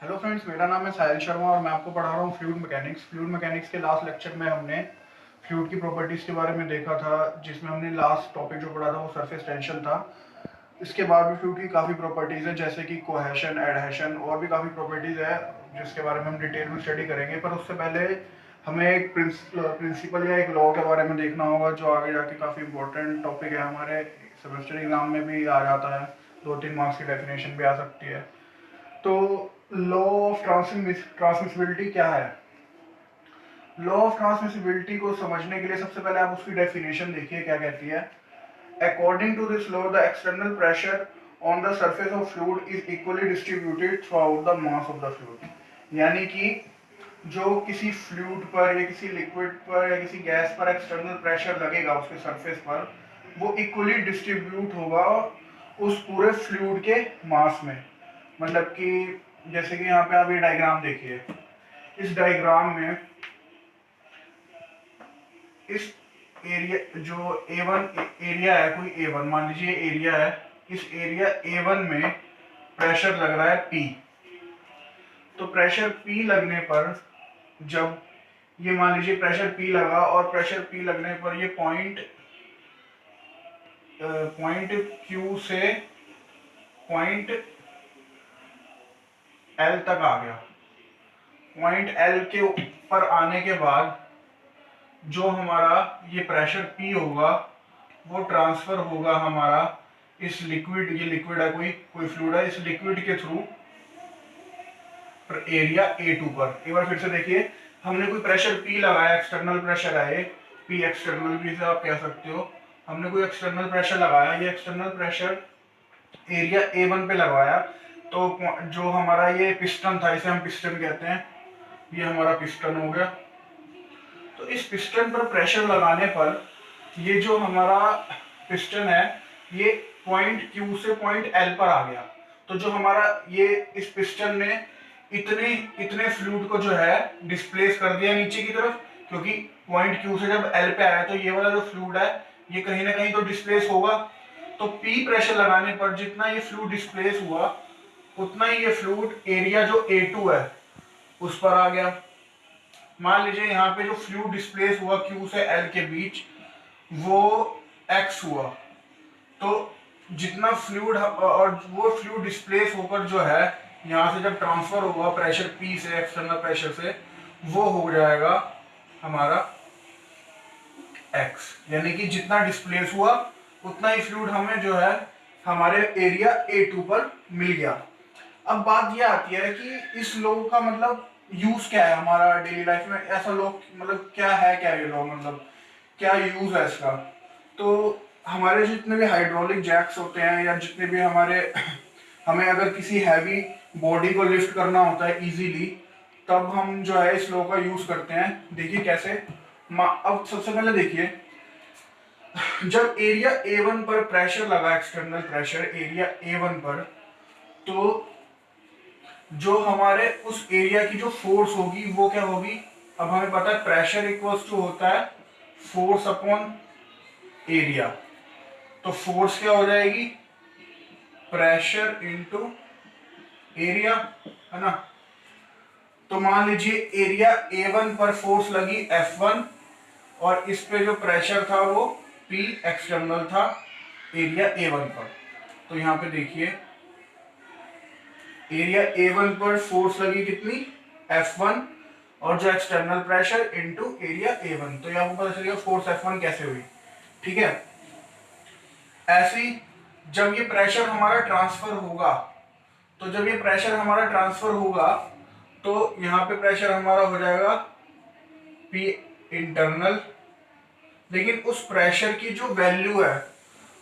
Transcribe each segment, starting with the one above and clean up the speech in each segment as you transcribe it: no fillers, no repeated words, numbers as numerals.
Hello friends, मेरा नाम है साहिल शर्मा और मैं आपको पढ़ा रहा हूँ फ्लूइड मैकेनिक्स। फ्लूइड मैकेनिक्स के लास्ट लेक्चर में हमने फ्लूइड की प्रॉपर्टीज़ के बारे में देखा था, जिसमें हमने लास्ट टॉपिक जो पढ़ा था वो सरफेस टेंशन था। इसके बाद भी फ्लूइड की काफ़ी प्रॉपर्टीज़ है, जैसे कि कोहेशन, एडहेशन और भी काफ़ी प्रॉपर्टीज़ है जिसके बारे में हम डिटेल में स्टडी करेंगे। पर उससे पहले हमें एक प्रिंसिपल या एक लॉ के बारे में देखना होगा, जो आगे जाके काफ़ी इंपॉर्टेंट टॉपिक है, हमारे सेमेस्टर एग्जाम में भी आ जाता है। 2-3 मार्क्स की डेफिनेशन भी आ सकती है। तो लॉ ऑफ ट्रांसमिसिबिलिटी क्या है? लॉ ऑफ ट्रांसमिसिबिलिटी को समझने के लिए सबसे पहले आप उसकी डेफिनेशन देखिए क्या कहती है। According to this law, the external pressure on the surface of fluid is equally distributed throughout the mass of the fluid. यानी कि जो किसी फ्लूइड पर या किसी लिक्विड पर या किसी गैस पर एक्सटर्नल प्रेशर लगेगा उसके सरफेस पर, वो इक्वली डिस्ट्रीब्यूट होगा उस पूरे फ्लूइड के मास में। मतलब कि जैसे कि यहाँ पे आप ये डायग्राम देखिए, इस डायग्राम में इस एरिया जो A1 एरिया है, कोई A1 मान लीजिए एरिया है, इस एरिया A1 में प्रेशर लग रहा है P। तो प्रेशर P लगने पर, जब ये मान लीजिए प्रेशर P लगा और प्रेशर P लगने पर ये पॉइंट Q से पॉइंट L तक आ गया। पॉइंट L के ऊपर आने के बाद जो हमारा ये प्रेशर P होगा वो ट्रांसफर होगा हमारा इस लिक्विड, ये लिक्विड है, कोई फ्लूइड है, इस लिक्विड के थ्रू एरिया A2 पर। एक बार फिर से देखिए, हमने कोई प्रेशर P लगाया, एक्सटर्नल प्रेशर है, P एक्सटर्नल भी से आप कह सकते हो। हमने कोई एक्सटर्नल प्रेशर लगाया, ये एक्सटर्नल प्रेशर एरिया A1 पे लगाया। तो जो हमारा ये पिस्टन था, इसे हम पिस्टन कहते हैं, ये हमारा पिस्टन हो गया। तो इस पिस्टन पर प्रेशर लगाने पर ये जो हमारा पिस्टन है ये पॉइंट Q से पॉइंट L पर आ गया। तो जो हमारा ये इस पिस्टन ने इतने फ्लूइड को जो है डिस्प्लेस कर दिया नीचे की तरफ, क्योंकि पॉइंट Q से जब L पे आया तो ये वाला जो फ्लूइड है ये कहीं ना कहीं तो डिस्प्लेस होगा। तो P प्रेशर लगाने पर जितना ये फ्लूइड डिस्प्लेस हुआ उतना ही ये फ्लूइड एरिया जो A2 है उस पर आ गया। मान लीजिए यहाँ पे जो फ्लूइड डिस्प्लेस हुआ Q से L के बीच वो X हुआ। तो जितना फ्लूइड और वो फ्लूइड डिस्प्लेस होकर जो है यहाँ से जब ट्रांसफर होगा प्रेशर P से, एक्सटर्नल प्रेशर से, वो हो जाएगा हमारा X। यानी कि जितना डिस्प्लेस हुआ उतना ही फ्लूइड हमें जो है हमारे एरिया A2 पर मिल गया। अब बात यह आती है कि इस लॉ का मतलब यूज क्या है हमारा डेली लाइफ में। ऐसा लॉ मतलब क्या है, क्या ये लॉ मतलब क्या यूज है इसका। तो हमारे जितने भी हाइड्रोलिक जैक्स होते हैं या जितने भी हमें अगर किसी हैवी बॉडी को लिफ्ट करना होता है इजीली, तब हम जो है इस लॉ का यूज करते हैं। देखिए कैसे। अब सबसे पहले देखिए, जब एरिया A1 पर प्रेशर लगा, एक्सटर्नल प्रेशर एरिया A1 पर, तो जो हमारे उस एरिया की जो फोर्स होगी वो क्या होगी। अब हमें पता है प्रेशर इक्वल्स टू होता है फोर्स अपॉन एरिया। तो फोर्स क्या हो जाएगी, प्रेशर इनटू एरिया, है ना। तो मान लीजिए एरिया A1 पर फोर्स लगी F1 और इस पे जो प्रेशर था वो P एक्सटर्नल था एरिया A1 पर। तो यहां पे देखिए एरिया A1 पर फोर्स लगी कितनी, F1, और जो external pressure into area A1। तो यहां पर पता चलेगा फोर्स F1 कैसे हुई। ठीक है। ऐसी जब ये प्रेशर हमारा ट्रांसफर होगा, तो जब ये प्रेशर हमारा ट्रांसफर होगा तो यहां पे प्रेशर हमारा हो जाएगा P इंटरनल। लेकिन उस प्रेशर की जो वैल्यू है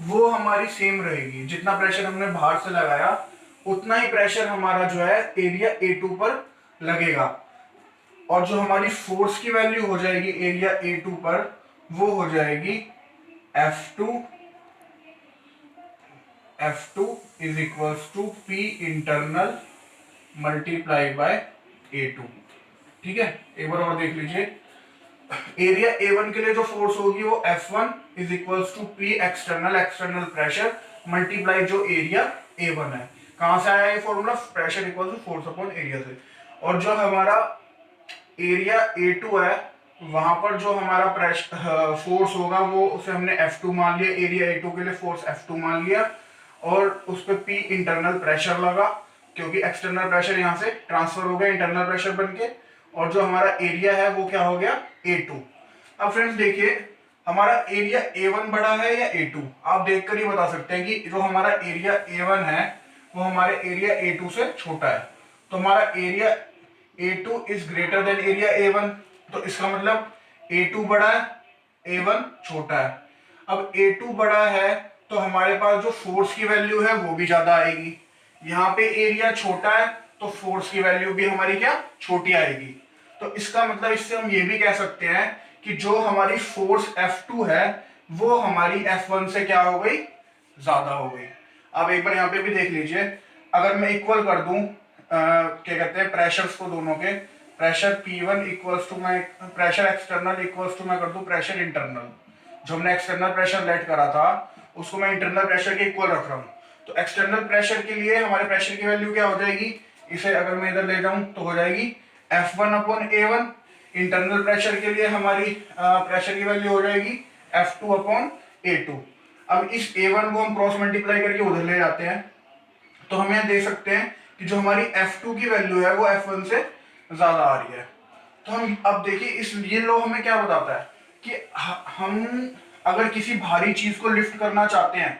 वो हमारी सेम रहेगी। जितना प्रेशर हमने बाहर से लगाया उतना ही प्रेशर हमारा जो है एरिया A2 पर लगेगा। और जो हमारी फोर्स की वैल्यू हो जाएगी एरिया A2 पर वो हो जाएगी F2 is equals to P internal multiply by A2। ठीक है, एक बार और देख लीजिए। एरिया A1 के लिए जो फोर्स होगी वो F1 is equals to P external pressure multiply जो एरिया A1 है। कहाँ से आया ये formula, pressure equal to force upon area से। और जो हमारा एरिया A2 है वहां पर जो हमारा प्रेशर फोर्स होगा वो उसे हमने F2 मान लिया, एरिया A2 के लिए फोर्स F2 मान लिया, और उस पर P इंटरनल प्रेशर लगा क्योंकि एक्सटर्नल प्रेशर यहाँ से ट्रांसफर हो गया इंटरनल प्रेशर बन के, और जो हमारा एरिया है वो क्या हो गया A2। अब फ्रेंड्स देखिए हमारा एरिया A1 बड़ा है या A2, आप देखकर ही बता सकते हैं कि जो हमारा एरिया A1 है वो हमारे एरिया A2 से छोटा है, तो हमारा area A2 is greater than area A1, तो इसका मतलब A2 बड़ा है A1 छोटा है। अब A2 बड़ा है तो हमारे पास जो फोर्स की वैल्यू है वो भी ज्यादा आएगी, यहाँ पे एरिया छोटा है तो फोर्स की वैल्यू भी हमारी क्या छोटी आएगी। तो इसका मतलब इससे हम ये भी कह सकते हैं कि जो हमारी फोर्स F2 है वो हमारी F1 से क्या हो गई, ज्यादा हो गई। अब एक बार यहाँ पे भी देख लीजिए, अगर मैं इक्वल कर दूं क्या कहते हैं प्रेशर्स को दोनों के, प्रेशर P1 इक्वल्स टू मैं प्रेशर एक्सटर्नल इक्वल्स टू मैं कर दूं प्रेशर इंटरनल, जो हमने एक्सटर्नल प्रेशर लेट करा था उसको मैं इंटरनल प्रेशर के इक्वल रख रहा हूँ। तो एक्सटर्नल प्रेशर के लिए हमारे प्रेशर की वैल्यू क्या हो जाएगी, इसे अगर मैं इधर ले जाऊं तो हो जाएगी F1 upon A1। Internal pressure के लिए हमारी प्रेशर की वैल्यू हो जाएगी F2 अपॉन A2। अब इस A1 को हम क्रॉस मल्टीप्लाई करके उधर ले जाते हैं तो हम यहाँ देख सकते हैं कि जो हमारी F2 की वैल्यू है वो F1 से ज्यादा आ रही है। तो हम अब देखिए इस ये लॉ हमें क्या बताता है कि हम अगर किसी भारी चीज को लिफ्ट करना चाहते हैं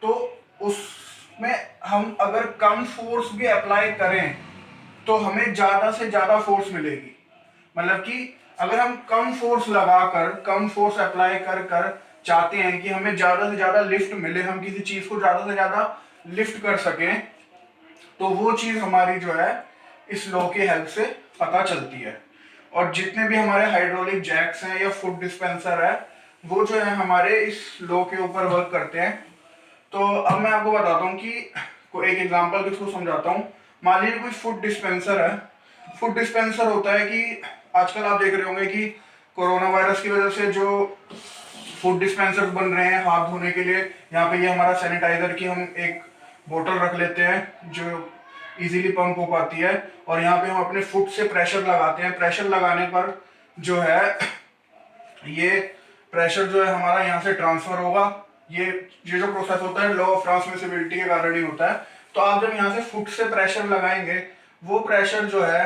तो उसमें हम अगर कम फोर्स भी अप्लाई करें तो हमें ज्यादा से ज्यादा फोर्स मिलेगी। मतलब कि अगर हम कम फोर्स लगाकर कम फोर्स अप्लाई कर कर चाहते हैं कि हमें ज्यादा से ज्यादा लिफ्ट मिले, हम किसी चीज को ज्यादा से ज्यादा लिफ्ट कर सकें, तो वो चीज हमारी जो है इस लॉ की हेल्प से पता चलती है। और जितने भी हमारे हाइड्रोलिक जैक्स हैं या फूड डिस्पेंसर है वो जो है हमारे इस लॉ के ऊपर वर्क करते हैं। तो अब मैं आपको बताता हूँ कि एक एग्जांपल किसको समझाता हूँ। मान लीजिए कोई फूड डिस्पेंसर है, फूड डिस्पेंसर होता है कि आजकल आप देख रहे होंगे कि कोरोना वायरस की वजह से जो फूड डिस्पेंसर बन रहे हैं हाथ धोने के लिए, यहाँ पे ये हमारा सैनिटाइजर की हम एक बोतल रख लेते हैं जो इजीली पंप हो पाती है, और यहाँ पे हम अपने फुट से प्रेशर लगाते हैं। प्रेशर लगाने पर जो है ये प्रेशर जो है हमारा यहाँ से ट्रांसफर होगा। ये जो प्रोसेस होता है लॉ ऑफ ट्रांसमिसिबिलिटी के कारण ही होता है। तो आप जब यहाँ से फुट से प्रेशर लगाएंगे वो प्रेशर जो है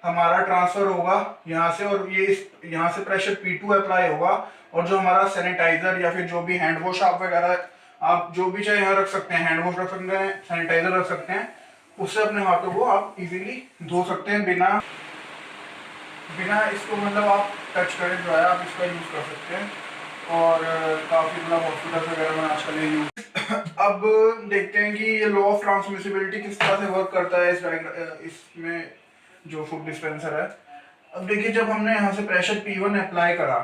हमारा ट्रांसफर होगा यहाँ से, और ये यहाँ से प्रेशर P2 अप्लाई होगा, और जो हमारा सैनिटाइजर या फिर जो भी हैंड वॉश आप वगैरह आप जो भी चाहे यहाँ रख सकते हैं, हैंड वॉश रख सकते हैं, सैनिटाइजर रख सकते हैं, उससे अपने हाथों को आप इजीली धो सकते हैं बिना इसको मतलब आप टच करें जो है आप इसका यूज कर सकते हैं। और काफी मतलब हॉस्पिटल वगैरह में आजकल ये यूज अब देखते हैं कि ये लॉ ऑफ ट्रांसमिसिबिलिटी किस तरह से वर्क करता है इसमें जो फूड डिस्पेंसर है। अब देखिए जब हमने यहाँ से प्रेशर P1 अप्लाई करा,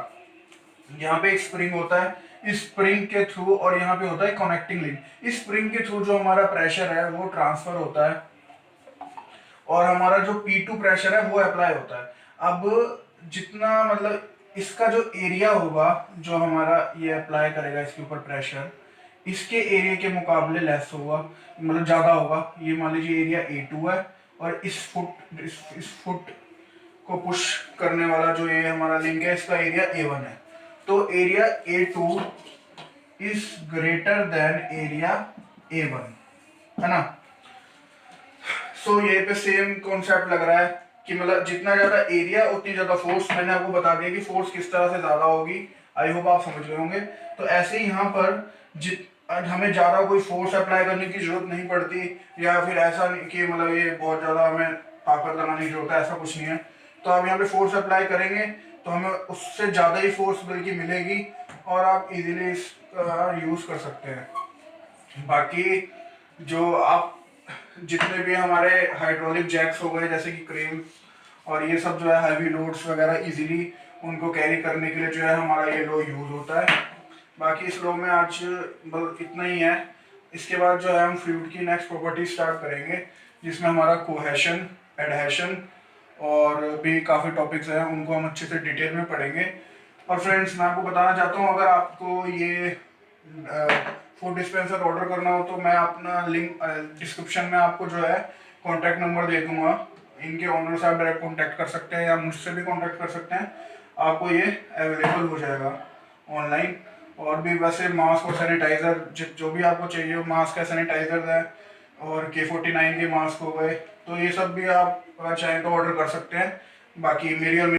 यहाँ पे एक स्प्रिंग होता है, इस स्प्रिंग के थ्रू, और यहाँ पे होता है कनेक्टिंग लिंक, इस स्प्रिंग के थ्रू जो हमारा प्रेशर है वो ट्रांसफर होता है और हमारा जो P2 प्रेशर है वो अप्लाई होता है। अब जितना मतलब इसका जो एरिया होगा जो हमारा ये अप्लाई करेगा इसके ऊपर प्रेशर, इसके एरिया के मुकाबले लेस होगा, मतलब ज़्यादा होगा। ये मान लीजिए एरिया A2 है और इस फुट को पुश करने वाला जो ये हमारा लिंक है इसका एरिया A1 है, तो area A2 is greater than area A1, है ना। सो ये पे सेम कॉन्सेप्ट लग रहा है कि मतलब जितना ज्यादा एरिया उतनी ज्यादा फोर्स। मैंने आपको बता दिया कि फोर्स किस तरह से ज्यादा होगी, आई होप आप समझ रहे होंगे। तो ऐसे ही यहाँ पर हमें ज्यादा कोई फोर्स अप्लाई करने की जरूरत नहीं पड़ती, या फिर ऐसा नहीं कि मतलब ये बहुत ज्यादा हमें ताकत लगाने की जरूरत है, ऐसा कुछ नहीं है। तो आप यहाँ पे फोर्स अप्लाई करेंगे तो हमें उससे ज्यादा ही फोर्स बल्कि मिलेगी और आप इजीली इसका यूज कर सकते हैं। बाकी जो आप जितने भी हमारे हाइड्रोलिक जैक्स हो गए जैसे कि क्रेन और ये सब जो है हैवी लोड्स वगैरह इजीली उनको कैरी करने के लिए जो है हमारा ये लो यूज होता है। बाकी इस लो में आज बस इतना ही है। इसके बाद जो है हम फ्लूइड की नेक्स्ट प्रॉपर्टी स्टार्ट करेंगे जिसमें हमारा कोहेशन, एडहेशन और भी काफ़ी टॉपिक्स हैं, उनको हम अच्छे से डिटेल में पढ़ेंगे। और फ्रेंड्स मैं आपको बताना चाहता हूँ, अगर आपको ये फूड डिस्पेंसर ऑर्डर करना हो तो मैं अपना लिंक डिस्क्रिप्शन में आपको जो है कॉन्टैक्ट नंबर दे दूंगा। इनके ओनर से आप डायरेक्ट कॉन्टैक्ट कर सकते हैं या मुझसे भी कॉन्टैक्ट कर सकते हैं, आपको ये अवेलेबल हो जाएगा ऑनलाइन। और भी वैसे मास्क और सैनिटाइज़र जो भी आपको चाहिए हो, मास्क है, सैनिटाइज़र है और K49 के मास्क हो गए, तो ये सब भी आप अगर चाहें तो ऑर्डर कर सकते हैं। बाकी मेरी और